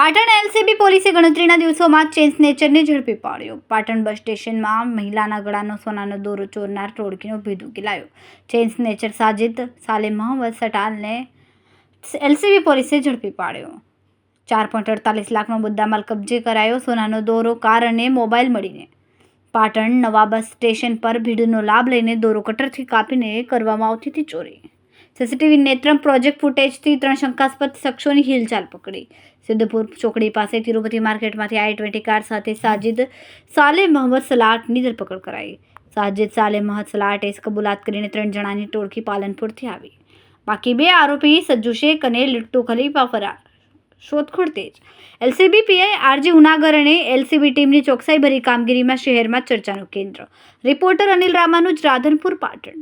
Patan LCB પોલીસે ગણતરીના દિવસોમાં ચેઇન સ્નેચરને ઝડપી પાડ્યો. પાટણ બસ સ્ટેશનમાં મહિલાના ગળાનો સોનાનો દોરો ચોરનાર ટોળકીનો ભેદ ઉકેલાયો. ચેઇન સ્નેચર સાજિદ સાલે મહંમદ સટાલને એલસીબી પોલીસે ઝડપી પાડ્યો. 4.48 લાખનો મુદ્દામાલ કબજે કરાયો. સોનાનો દોરો, કાર અને મોબાઈલ મળીને પાટણ નવા બસ સ્ટેશન પર ભીડનો લાભ લઈને દોરો કટરથી કાપીને કરવામાં આવતી હતી ચોરી. સીસીટીવી નેત્રમ પ્રોજેક્ટ ફૂટેજથી 3 શંકાસ્પદ શખ્સોની હિલચાલ પકડી. સિદ્ધપુર ચોકડી પાસે તિરુપતિ માર્કેટમાંથી i20 કાર સાથે સાજિદ સાલે મહંમદ સલાટની ધરપકડ કરાઈ. સાજિદ સાલે મહંમદ સલાટે કબૂલાત કરીને 3 જણાની ટોળકી પાલનપુરથી આવી. બાકી 2 આરોપી સજ્જુ શેખ અને લિટ્ટુ ખલીફા ફરાર. શોધખોળ તેજ. એલસીબી પીઆઈ આરજી ઉનાગર અને એલસીબી ટીમની ચોકસાઈભરી કામગીરીમાં શહેરમાં ચર્ચાનું કેન્દ્ર. રિપોર્ટર અનિલ રામાનુજ, રાધનપુર, પાટણ.